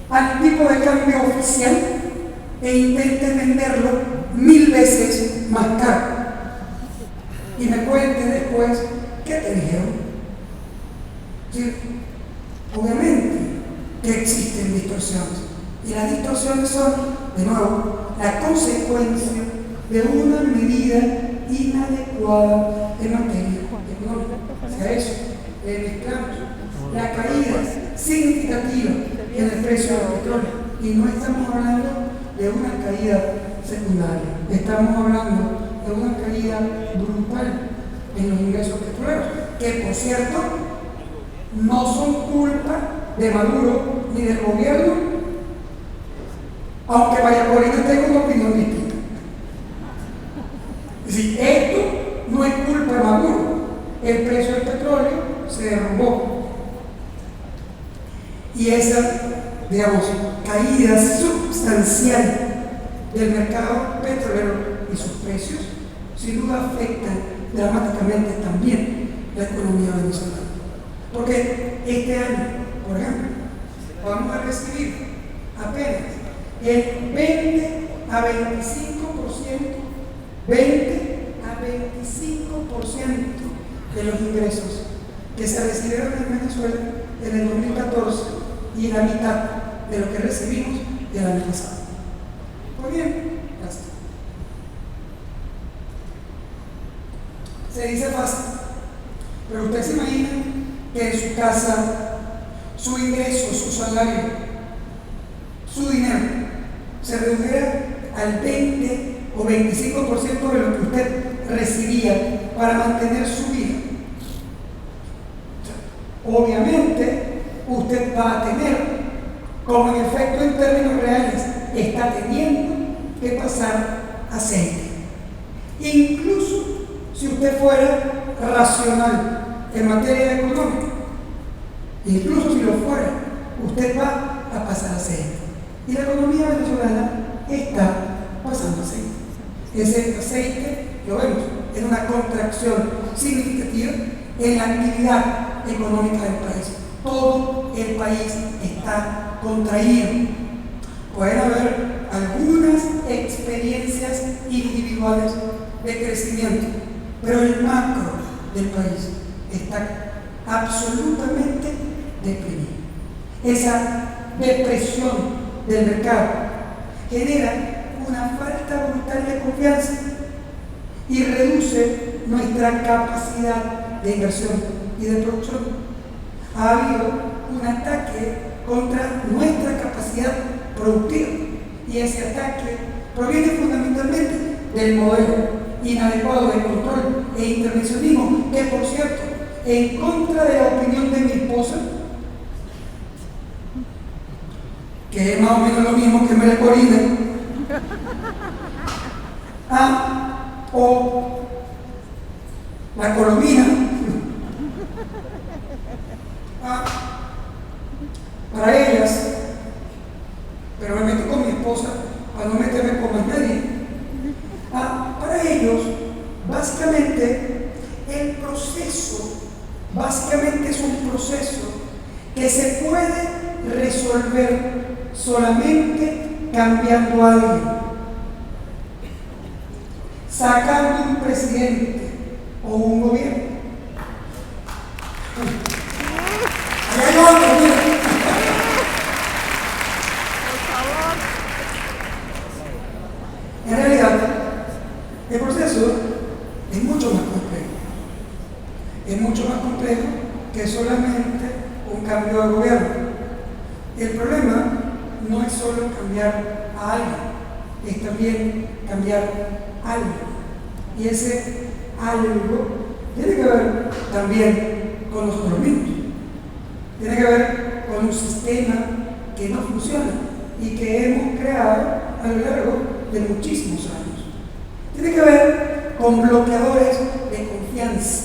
al tipo de cambio oficial e intente venderlo 1000 veces más caro. Y me cuente después qué te dijeron. ¿Sí? Obviamente que existen distorsiones. Y las distorsiones son, de nuevo, la consecuencia de una medida inadecuada en materia económica. O sea, eso, mezclamos la caída significativa en el precio del petróleo. Y no estamos hablando de una caída secundaria, estamos hablando de una caída brutal en los ingresos petroleros, que por cierto no son culpa de Maduro ni del gobierno, aunque María Corina tenga una opinión distinta. Es decir, esto no es culpa de Maduro, el precio del petróleo se derrumbó. Y esa, digamos, caída sustancial del mercado petrolero y sus precios, sin duda afectan dramáticamente también la economía venezolana. Porque este año, por ejemplo, vamos a recibir apenas el 20 a 25%, 20 a 25% de los ingresos que se recibieron en Venezuela en el 2014 y la mitad de lo que recibimos el año pasado. Muy bien, gracias. Se dice fácil, pero usted se imagina que en su casa, su ingreso, su salario, su dinero, se redujera al 20 o 25% de lo que usted recibía para mantener su vida. Obviamente, usted va a tener, como en efecto en términos reales, está teniendo que pasar aceite. Incluso si usted fuera racional en materia económica, incluso si lo fuera, usted va a pasar aceite. Y la economía venezolana está pasando aceite. Ese aceite, lo vemos, es una contracción significativa en la actividad económica del país. Todo el país está contraído. Pueden haber algunas experiencias individuales de crecimiento, pero el macro del país está absolutamente deprimido. Esa depresión del mercado genera una falta brutal de confianza y reduce nuestra capacidad de inversión y de producción. Ha habido un ataque contra nuestra capacidad productiva y ese ataque proviene fundamentalmente del modelo inadecuado de control e intervencionismo, que por cierto, en contra de la opinión de mi esposa, que es más o menos lo mismo que María Corina, o la Colomina, para ellas, pero me meto con mi esposa para no meterme con más nadie. Para ellos, básicamente, el proceso, es un proceso que se puede resolver solamente cambiando a alguien, sacando un presidente o un gobierno. Allá hay otro, mira. En realidad, el proceso es mucho más complejo. Es mucho más complejo que solamente un cambio de gobierno. El problema no es solo cambiar a alguien, es también cambiar algo. Y ese algo tiene que ver también con nosotros mismos. Tiene que ver con un sistema que no funciona y que hemos creado a lo largo de muchísimos años. Tiene que ver con bloqueadores de confianza.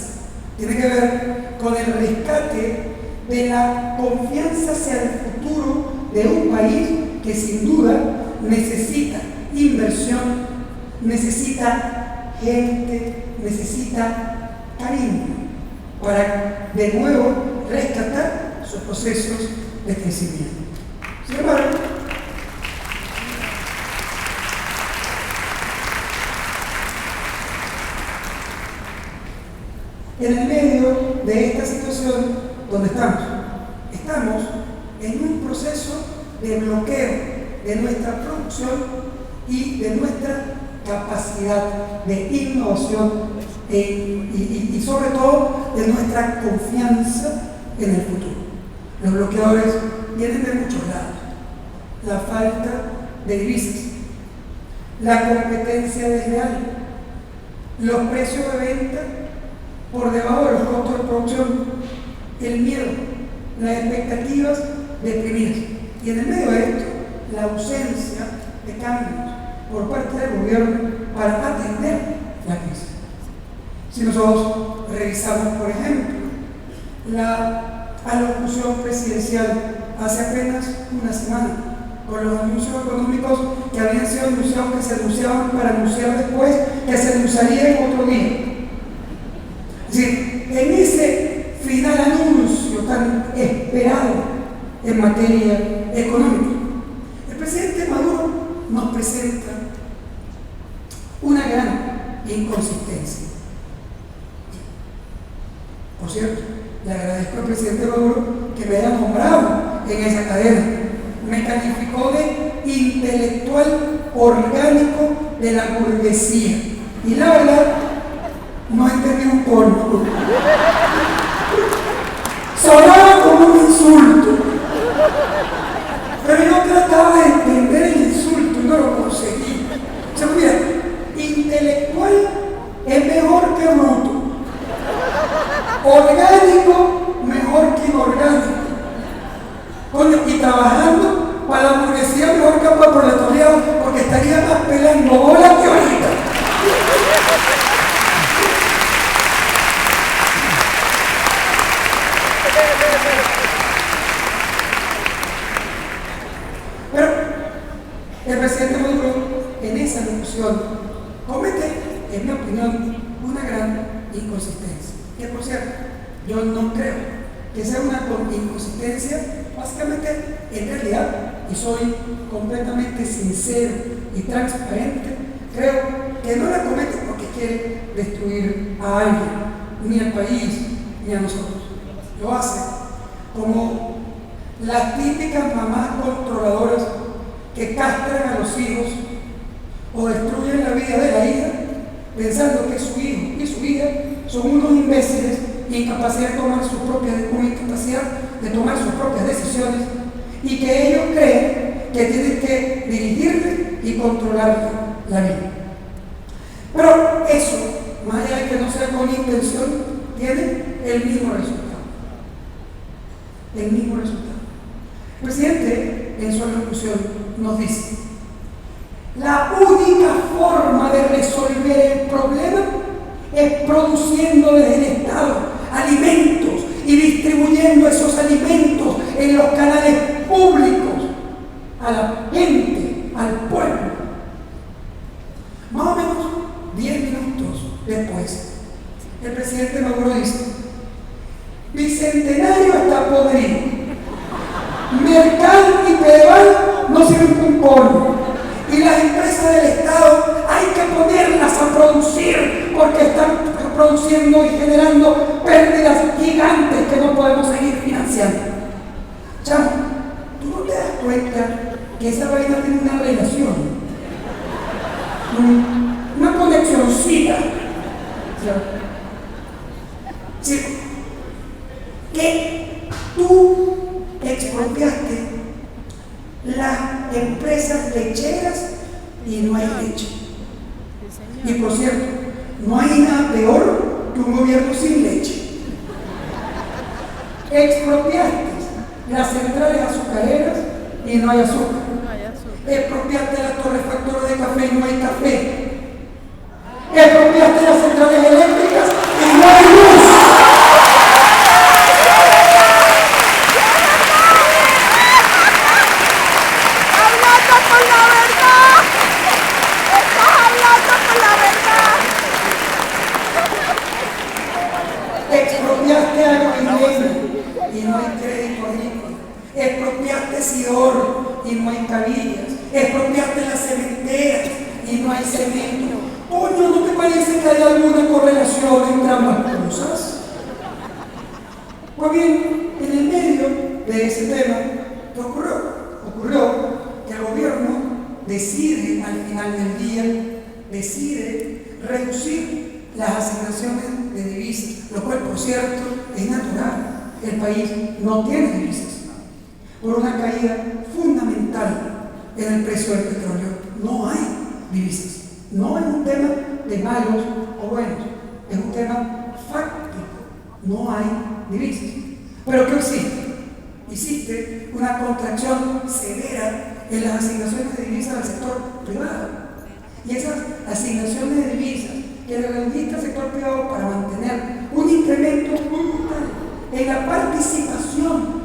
Tiene que ver con el rescate de la confianza hacia el futuro de un país que sin duda necesita inversión, necesita gente, necesita cariño para de nuevo rescatar sus procesos de crecimiento. Sin embargo, en el medio de esta situación donde estamos en un proceso de bloqueo de nuestra producción y de nuestra capacidad de innovación y sobre todo de nuestra confianza en el futuro. Los bloqueadores vienen de muchos lados. La falta de divisas, la competencia desleal, los precios de venta por debajo de los costos de producción, el miedo, las expectativas deprimidas. Y en el medio de esto, la ausencia de cambios por parte del gobierno para atender la crisis. Si nosotros revisamos, por ejemplo, la alocución presidencial hace apenas una semana, con los anuncios económicos que habían sido anunciados, que se anunciaban para anunciar después, que se anunciaría en otro día. Es decir, en ese final anuncio tan esperado en materia económica, el presidente Maduro nos presenta una gran inconsistencia. Por cierto, le agradezco al presidente Maduro que me haya nombrado en esa cadena. Me calificó de intelectual orgánico de la burguesía. Y la verdad, no entendí un polvo. Sonaba como un insulto. Pero yo trataba de entender el insulto y no lo conseguí. O sea, mira, intelectual es mejor que bruto. Orgánico, mejor que inorgánico. Y trabajando para la burguesía mejor que para el proletariado, porque estaría más pelando bola que ahorita. Pero el presidente Maduro, en esa locución, comete, en mi opinión, una gran inconsistencia. Que por cierto, yo no creo que sea una inconsistencia, básicamente, en realidad, y soy completamente sincero y transparente, creo que no la comete porque quiere destruir a alguien, ni al país, ni a nosotros. Lo hace como las típicas mamás controladoras que castran a los hijos o destruyen la vida de la hija pensando que su hijo y su hija son unos imbéciles incapacidad de tomar sus propias decisiones y que ellos creen que tienen que dirigirle y controlarle la vida. Pero eso, más allá de que no sea con intención, tiene el mismo resultado. El mismo resultado. El presidente, en su alocución, nos dice: la única forma de resolver el problema es produciendo desde el Estado alimentos y distribuyendo esos alimentos en los canales públicos a la gente, al pueblo. Más o menos 10 minutos después, el presidente Maduro dice: Bicentenario está podrido, Mercal y Pedeval no sirven un polvo, y las empresas del Estado hay que ponerlas a producir porque están produciendo y generando pérdidas gigantes que no podemos seguir financiando. Chamo, ¿tú no te das cuenta que esa vaina tiene una relación? Una conexioncita. ¿Sí? Que tú expropiaste las empresas lecheras y no hay leche. Y por cierto, no hay nada peor que un gobierno sin leche. Expropiaste las centrales azucareras y no hay azúcar. Expropiaste las torrefactoras de café y no hay café. Expropiaste las centrales eléctricas y no hay luz. Expropiaste agroindustria y no hay crédito agrícola. Expropiaste ascensor y no hay cabillas, expropiaste las cementeras y no hay cemento. Coño, ¿no te parece que hay alguna correlación entre ambas cosas? Pues bien, en el medio de ese tema, ¿qué ocurrió? Ocurrió que el gobierno decide, al final del día, decide reducir las asignaciones de divisas, lo cual, por cierto, es natural. El país no tiene divisas, por una caída fundamental en el precio del petróleo. No hay divisas. No es un tema de malos o buenos, es un tema fáctico. No hay divisas. ¿Pero qué existe? Existe una contracción severa en las asignaciones de divisas al sector privado. Y esas asignaciones de divisas que le redujiste al sector privado para mantener un incremento brutal en la participación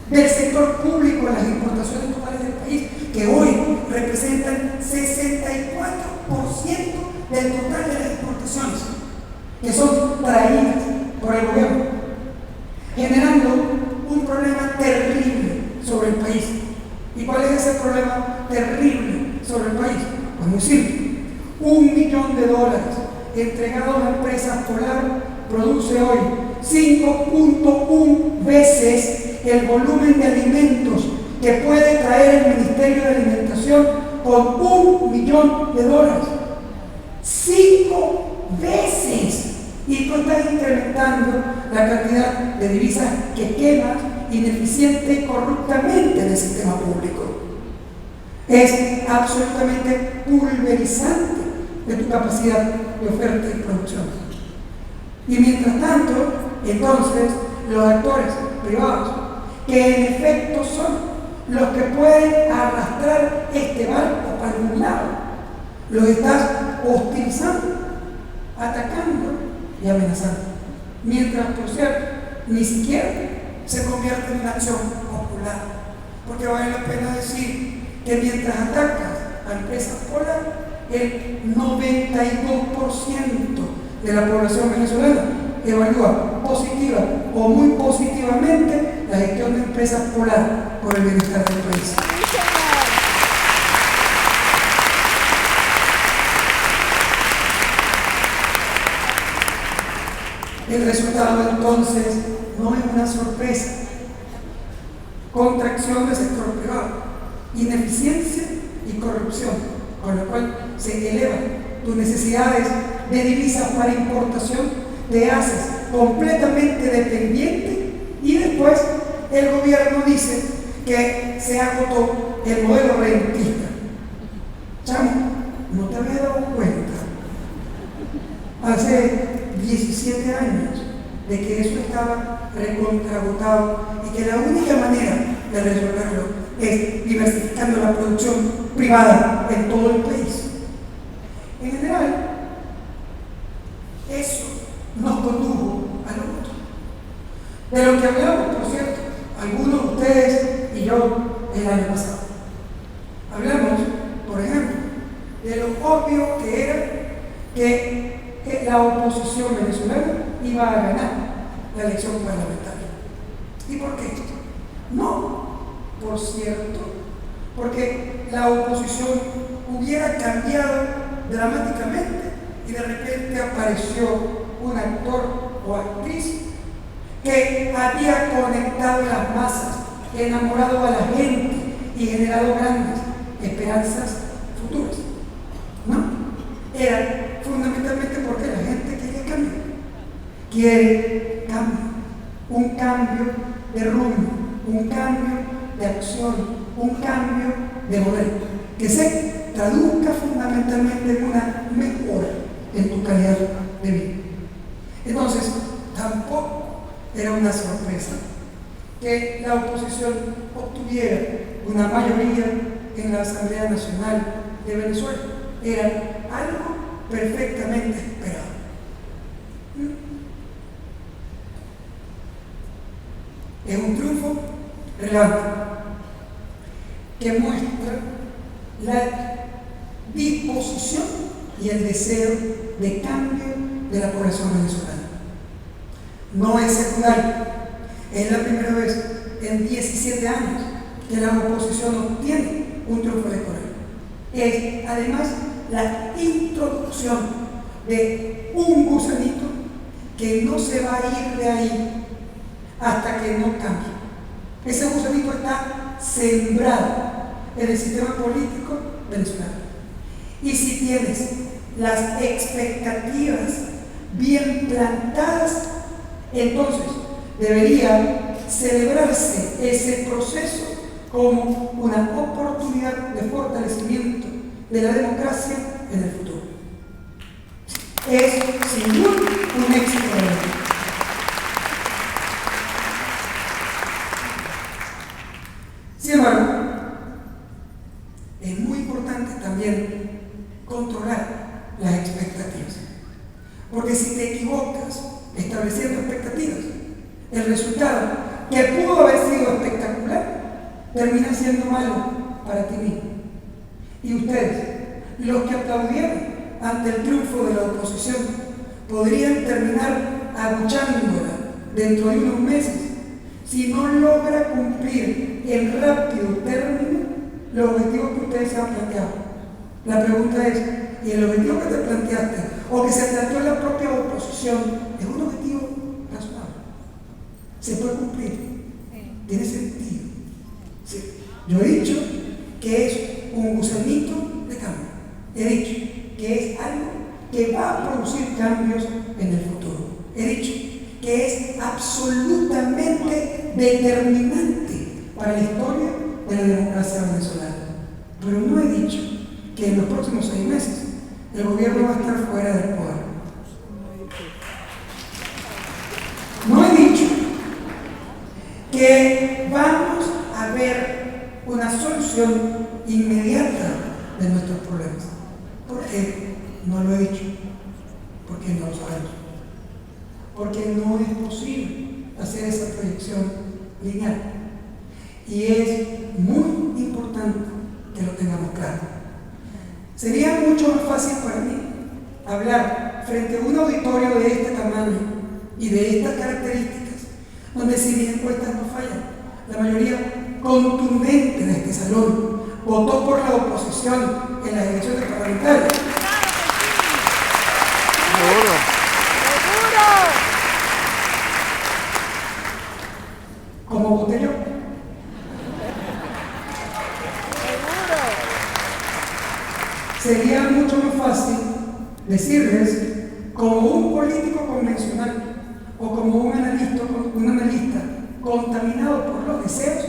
del sector público en las importaciones totales del país, que hoy representan 64% del total de las exportaciones, que son traídas por el gobierno, generando un problema terrible sobre el país. ¿Y cuál es ese problema terrible sobre el país? Pues muy simple. $1 millón entregados a empresas Polar produce hoy 5.1 veces el volumen de alimentos que puede traer el Ministerio de Alimentación con $1 millón. 5 veces. Y tú estás incrementando la cantidad de divisas que quemas ineficiente y corruptamente en el sistema público. Es absolutamente pulverizante de tu capacidad de oferta y producción. Y mientras tanto, entonces, los actores privados, que en efecto son los que pueden arrastrar este barco para algún lado, los estás hostilizando, atacando y amenazando. Mientras, por cierto, ni siquiera se convierte en una acción popular. Porque vale la pena decir que mientras atacas a empresas Polar, el 92% de la población venezolana evalúa positiva o muy positivamente la gestión de empresas Polar por el bienestar del país. El resultado entonces no es una sorpresa. Contracción del sector privado, ineficiencia y corrupción, con lo cual se elevan tus necesidades de divisas para importación, te haces completamente dependiente y después el gobierno dice que se agotó el modelo rentista. Chamo, ¿no te había dado cuenta hace 17 años de que eso estaba recontragotado y que la única manera de resolverlo es diversificando la producción privada en todo el país? En general, eso nos condujo a lo otro. De lo que hablamos, por cierto, algunos de ustedes y yo el año pasado. Hablamos, por ejemplo, de lo obvio que era que la oposición venezolana iba a ganar la elección parlamentaria. ¿Y por qué? No, por cierto, porque la oposición hubiera cambiado dramáticamente y de repente apareció un actor o actriz que había conectado las masas, enamorado a la gente y generado grandes esperanzas futuras. ¿No? Era fundamentalmente porque la gente quería cambio. Quiere cambio. Un cambio de rumbo, un cambio de acción, un cambio de modelo, que se traduzca fundamentalmente en una mejora en tu calidad de vida. Entonces, tampoco era una sorpresa que la oposición obtuviera una mayoría en la Asamblea Nacional de Venezuela. Era algo perfectamente esperado. Es un triunfo relevante que muestra la disposición y el deseo de cambio de la población venezolana. No es secundario. Es la primera vez en 17 años que la oposición obtiene un triunfo electoral. Es además la introducción de un gusanito que no se va a ir de ahí hasta que no cambie. Ese gusanito está sembrado en el sistema político venezolano. Y si tienes las expectativas bien plantadas, entonces debería celebrarse ese proceso como una oportunidad de fortalecimiento de la democracia en el futuro. Es sin duda un éxito de la vida. Sin embargo, es muy importante también controlar las expectativas. Porque si te equivocas estableciendo expectativas, el resultado, que pudo haber sido espectacular, termina siendo malo para ti mismo. Y ustedes, los que aplaudieron ante el triunfo de la oposición, podrían terminar aguchándola dentro de unos meses si no logra cumplir en rápido término los objetivos que ustedes se han planteado. La pregunta es, ¿y el objetivo que te planteaste o que se planteó en la propia oposición es un objetivo razonable? ¿Se puede cumplir? ¿Tiene sentido? Sí. Yo he dicho que es un gusanito de cambio. He dicho que es algo que va a producir cambios en el futuro. He dicho que es absolutamente determinante para la historia de la democracia venezolana. Pero no he dicho que en los próximos 6 meses el gobierno va a estar fuera del poder. No he dicho que vamos a ver una solución inmediata de nuestros problemas. ¿Por qué? No lo he dicho. Porque no lo sabemos. Porque no es posible hacer esa proyección lineal. Y es muy importante que lo tengamos claro. Sería mucho más fácil para mí hablar frente a un auditorio de este tamaño y de estas características, donde si mis encuestas no fallan, la mayoría contundente de este salón votó por la oposición en las elecciones parlamentarias. ¡Seguro! Como voté yo. Sería mucho más fácil decirles, como un político convencional o como un analista contaminado por los deseos,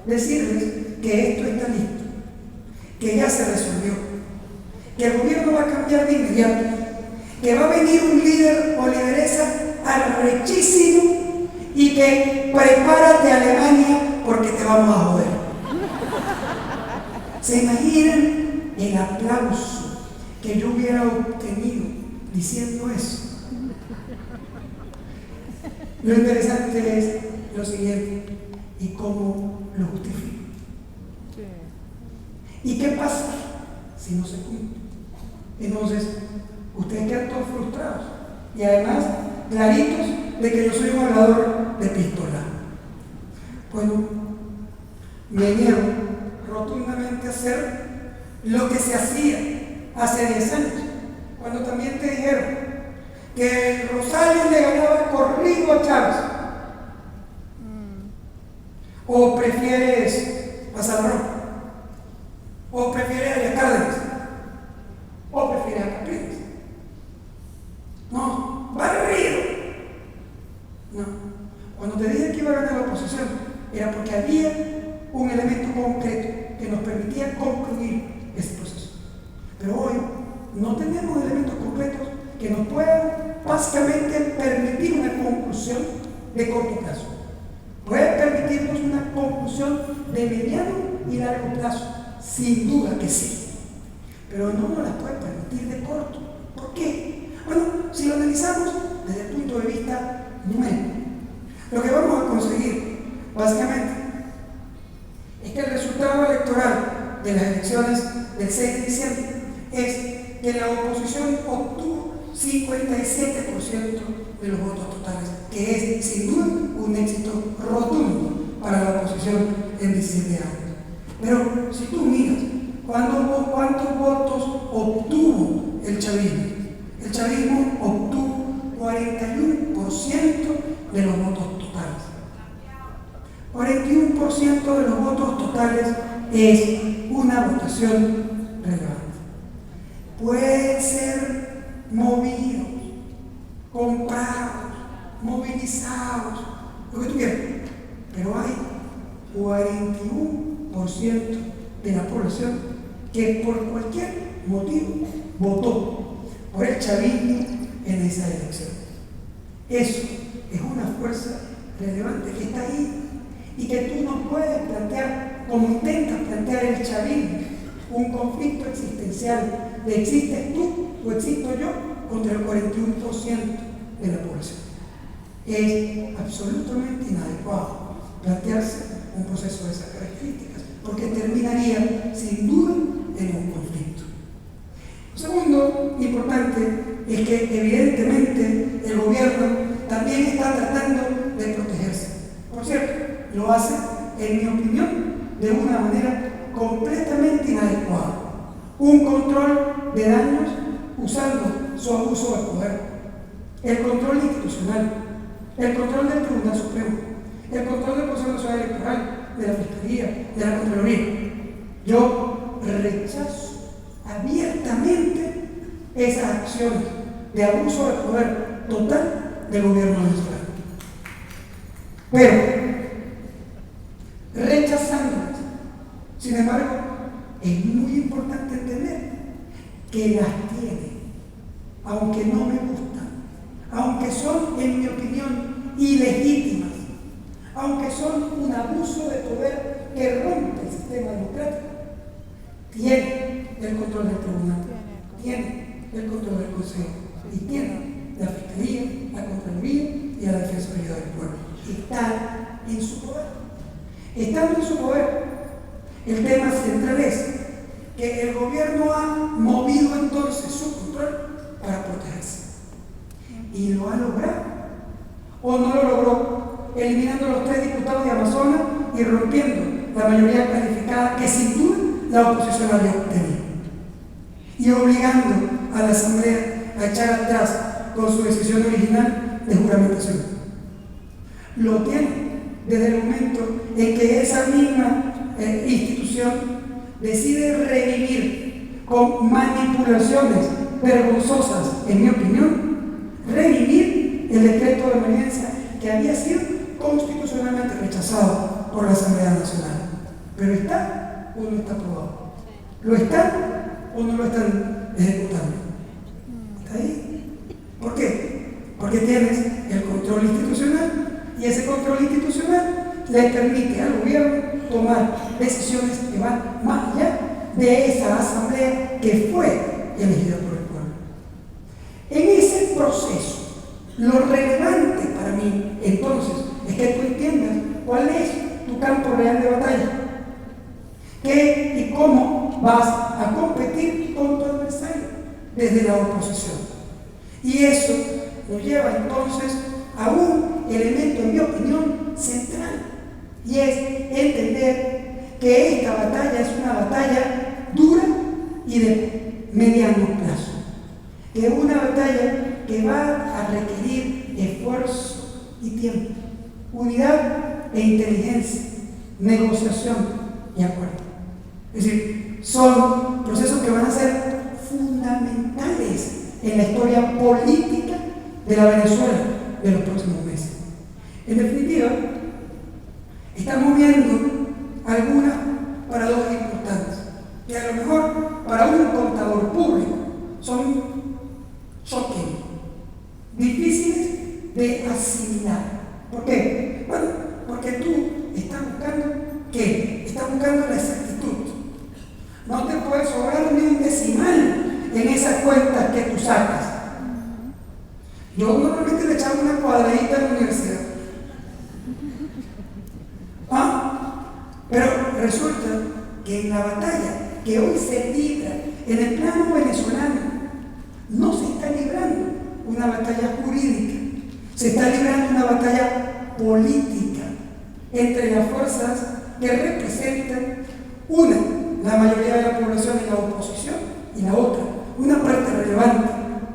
decirles que esto está listo, que ya se resolvió, que el gobierno va a cambiar de inmediato, que va a venir un líder o lideresa arrechísimo y que prepárate Alemania porque te vamos a joder. ¿Se imaginan el aplauso que yo hubiera obtenido diciendo eso? Lo interesante es lo siguiente, ¿y cómo lo justifico? ¿Y qué pasa si no se cumple? Entonces, ustedes quedan todos frustrados y además claritos de que yo soy un hablador de pistola. Bueno, me niego rotundamente a hacer lo que se hacía hace 10 años, cuando también te dijeron que Rosales le ganaba corrido a Chávez. ¿O prefieres a Salvador? ¿O prefieres a Arias Cárdenas? ¿O prefieres a Capriles? No, barrido. No, cuando te dije que iba a ganar la oposición era porque había un elemento concreto que nos permitía concluir ese proceso. Pero hoy no tenemos elementos concretos que nos puedan básicamente permitir una conclusión de corto plazo. Puede permitirnos una conclusión de mediano y largo plazo, sin duda que sí. Pero no nos las puede permitir de corto. ¿Por qué? Bueno, si lo analizamos desde el punto de vista numérico, lo que vamos a conseguir, básicamente, es que el resultado electoral de las elecciones del 6 de diciembre es que la oposición obtuvo 57% de los votos totales, que es sin duda un éxito rotundo para la oposición en 17 años. Pero si tú miras cuántos votos obtuvo el chavismo obtuvo 41% de los votos totales. 41% de los votos totales es una votación relevante. Pueden ser movidos, comprados, movilizados, lo que tú quieras, pero hay 41% de la población que por cualquier motivo votó por el chavismo en esa elección. Eso es una fuerza relevante que está ahí y que tú no puedes plantear, como intentas plantear el chavismo, un conflicto existencial de existes tú o existo yo contra el 41% de la población. Es absolutamente inadecuado plantearse un proceso de esas características, porque terminaría sin duda en un conflicto. Lo segundo importante es que evidentemente el gobierno también está tratando de protegerse. Por cierto, lo hace, en mi opinión, de una manera completamente inadecuada. Un control de daños usando su abuso de poder, el control institucional, el control del Tribunal Supremo, el control del Consejo Nacional Electoral, de la Fiscalía, de la Contraloría. Yo rechazo abiertamente esas acciones de abuso de poder total del gobierno venezolano. Pero, rechazándolas, sin embargo, es muy importante entender que las tiene, aunque no me gustan, aunque son, en mi opinión, ilegítimas, aunque son un abuso de poder que rompe el sistema democrático, tiene el control del tribunal, tiene el control del Consejo y tiene la Fiscalía, la Contraloría y la Defensoría del Pueblo. Están en su poder. Estando en su poder, el tema central es que el gobierno ha movido entonces su control para protegerse. ¿Y lo ha logrado? ¿O no lo logró? Eliminando los 3 diputados de Amazonas y rompiendo la mayoría calificada que sin duda la oposición había obtenido. Y obligando a la Asamblea a echar atrás con su decisión original de juramentación. Lo tiene desde el momento en que esa misma institución decide revivir con manipulaciones vergonzosas, en mi opinión, revivir el decreto de emergencia que había sido constitucionalmente rechazado por la Asamblea Nacional. ¿Pero está o no está aprobado? ¿Lo están o no lo están ejecutando? ¿Está ahí? ¿Por qué? Porque tienes el control institucional y ese control institucional le permite al gobierno tomar decisiones que van más allá de esa asamblea que fue elegida por el pueblo. En ese proceso, lo relevante para mí, entonces, es que tú entiendas cuál es tu campo real de batalla, qué y cómo vas a competir con tu adversario desde la oposición. Y eso nos lleva entonces a un elemento, en mi opinión, central, y es entender que esta batalla es una batalla dura y de mediano plazo, que es una batalla que va a requerir esfuerzo y tiempo, unidad e inteligencia, negociación y acuerdo. Es decir, son procesos que van a ser fundamentales en la historia política de la Venezuela de los próximos meses. En definitiva, estamos viendo algunas paradojas importantes que a lo mejor para un contador público son shocking, difíciles de asimilar. ¿Por qué? Bueno, porque tú estás buscando ¿qué? Estás buscando la exactitud. No te puede sobrar ni un decimal en esas cuentas que tú sacas. Yo normalmente le echaba una cuadradita en la universidad. Pero resulta que en la batalla que hoy se libra en el plano venezolano, no se está librando una batalla jurídica, se está librando una batalla política entre las fuerzas que representan una, la mayoría de la población en la oposición, y la otra, una parte relevante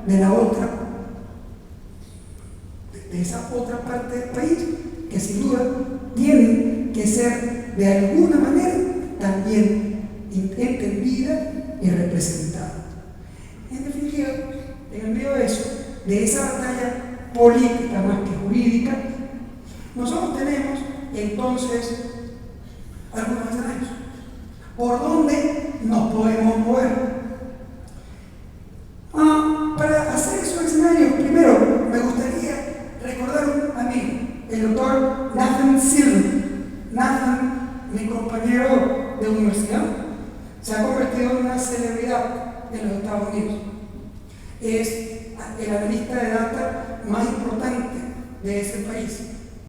de la otra, de esa otra parte del país, que sin duda tiene que ser de alguna manera también entendida y representada. En definitiva, en el medio de eso, de esa batalla política más que jurídica, nosotros tenemos entonces algunos escenarios. ¿Por dónde nos podemos mover? Para hacer esos escenarios, primero me gustaría recordar un amigo, el doctor Nathan Silver. Nathan, mi compañero de universidad, se ha convertido en una celebridad en los Estados Unidos. Es el analista de data más importante de ese país.